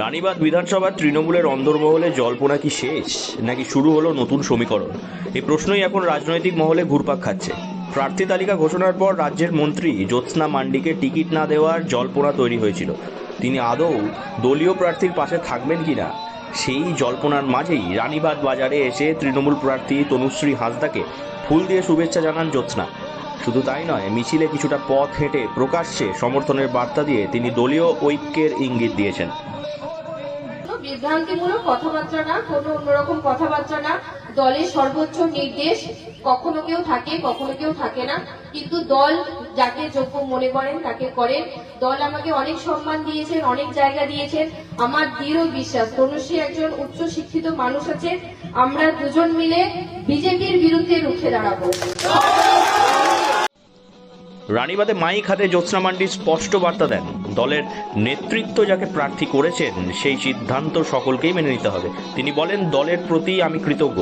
রানীবাঁধ বিধানসভার তৃণমূলের অন্দরমহলে জল্পনা কি শেষ, নাকি শুরু হলো নতুন সমীকরণ? এই প্রশ্নই এখন রাজনৈতিক মহলে ঘুরপাক খাচ্ছে। প্রার্থী তালিকা ঘোষণার পর রাজ্যের মন্ত্রী জ্যোৎস্না মান্ডিকে টিকিট না দেওয়ার জল্পনা তৈরি হয়েছিল। তিনি আদৌ দলীয় প্রার্থীর পাশে থাকবেন কিনা, সেই জল্পনার মাঝেই রানীবাঁধ বাজারে এসে তৃণমূল প্রার্থী তনুশ্রী হাঁসদাকে ফুল দিয়ে শুভেচ্ছা জানান জ্যোৎস্না। শুধু তাই নয়, মিছিলে কিছুটা পথ হেঁটে প্রকাশ্যে সমর্থনের বার্তা দিয়ে তিনি দলীয় ঐক্যের ইঙ্গিত দিয়েছেন। বিভ্রান্তিমূলক কথাবার্তা না, কোনো অন্যরকম কথাবার্তা না। দলের সর্বোচ্চ নির্দেশ, কখনো কেউ থাকে কখনো কেউ থাকে না, কিন্তু দল যাকে যোগ্য মনে করেন তাকে করেন। দল আমাকে অনেক সম্মান দিয়েছেন, অনেক জায়গা দিয়েছেন। আমার দৃঢ় বিশ্বাস তনুশ্রী একজন উচ্চ শিক্ষিত মানুষ আছে। আমরা দুজন মিলে বিজেপির বিরুদ্ধে রুখে দাঁড়াবো। রানীবাঁধে মাইক হাতে জ্যোৎস্না মান্ডি স্পষ্ট বার্তা দেন, দলের নেতৃত্ব যাকে প্রার্থী করেছেন সেই সিদ্ধান্ত সকলকেই মেনে নিতে হবে। তিনি বলেন, দলের প্রতি আমি কৃতজ্ঞ,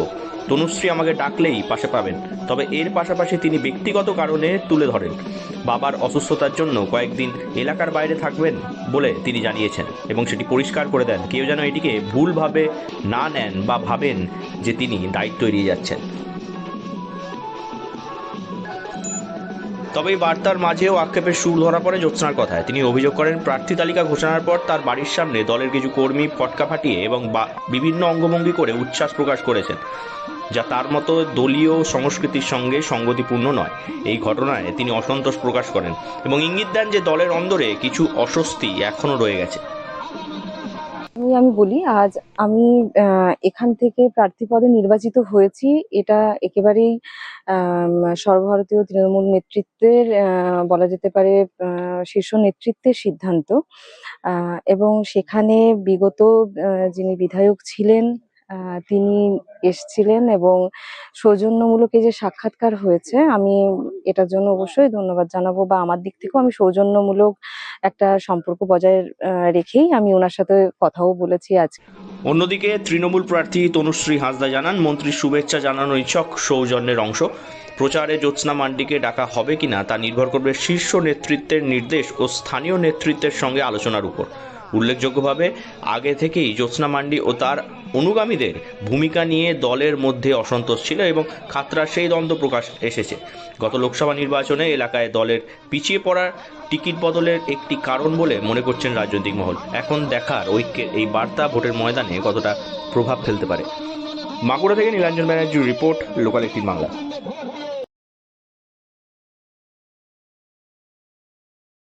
তনুশ্রী আমাকে ডাকলেই পাশে পাবেন। তবে এর পাশাপাশি তিনি ব্যক্তিগত কারণে তুলে ধরেন বাবার অসুস্থতার জন্য কয়েকদিন এলাকার বাইরে থাকবেন বলে তিনি জানিয়েছেন, এবং সেটি পরিষ্কার করে দেন কেউ যেন এটিকে ভুলভাবে না নেন বা ভাবেন যে তিনি দায়িত্ব এড়িয়ে যাচ্ছেন। তবে এই বার্তার মাঝেও আক্ষেপের সুর ধরা পড়ে জ্যোৎস্নার কথায়। তিনি অভিযোগ করেন, প্রার্থী তালিকা ঘোষণার পর তার বাড়ির সামনে দলের কিছু কর্মী পটকা ফাটিয়ে এবং বিভিন্ন অঙ্গভঙ্গি করে উচ্ছ্বাস প্রকাশ করেছেন, যা তার মতো দলীয় সংস্কৃতির সঙ্গে সঙ্গতিপূর্ণ নয়। এই ঘটনায় তিনি অসন্তোষ প্রকাশ করেন এবং ইঙ্গিত দেন যে দলের অন্দরে কিছু অস্বস্তি এখনও রয়ে গেছে। আমি বলি, আজ আমি এখান থেকে প্রার্থী পদে নির্বাচিত হয়েছি, এটা একেবারেই সর্বভারতীয় তৃণমূল নেতৃত্বের বলা যেতে পারে শীর্ষ নেতৃত্বের সিদ্ধান্ত। এবং সেখানে বিগত যিনি বিধায়ক ছিলেন তিনি এসছিলেন এবং সৌজন্যমূলক এই যে সাক্ষাৎকার হয়েছে, আমি এটার জন্য অবশ্যই ধন্যবাদ জানাবো, বা আমার দিক থেকেও আমি সৌজন্যমূলক একটা সম্পর্ক বজায় রেখেই আমি ওনার সাথে কথাও বলেছি আজকে। অন্যদিকে তৃণমূল প্রার্থী তনুশ্রী হাঁসদা জানান, মন্ত্রীর শুভেচ্ছা জানানো নিছক সৌজন্যের অংশ। প্রচারে জ্যোৎস্না মান্ডিকে ডাকা হবে কিনা তা নির্ভর করবে শীর্ষ নেতৃত্বের নির্দেশ ও স্থানীয় নেতৃত্বের সঙ্গে আলোচনার উপর। উল্লেখযোগ্যভাবে আগে থেকেই জ্যোৎস্না মান্ডি ও তার অনুগামীদের ভূমিকা নিয়ে দলের মধ্যে অসন্তোষ ছিল এবং খাতড়ার সেই দ্বন্দ্ব প্রকাশ এসেছে। গত লোকসভা নির্বাচনে এলাকায় দলের পিছিয়ে পড়ার টিকিট বদলের একটি কারণ বলে মনে করছেন রাজনৈতিক মহল। এখন দেখার ঐক্যের এই বার্তা ভোটের ময়দানে কতটা প্রভাব ফেলতে পারে। মাগুরা থেকে নীলাঞ্জন ব্যানার্জির রিপোর্ট, লোকাল 18 বাংলা।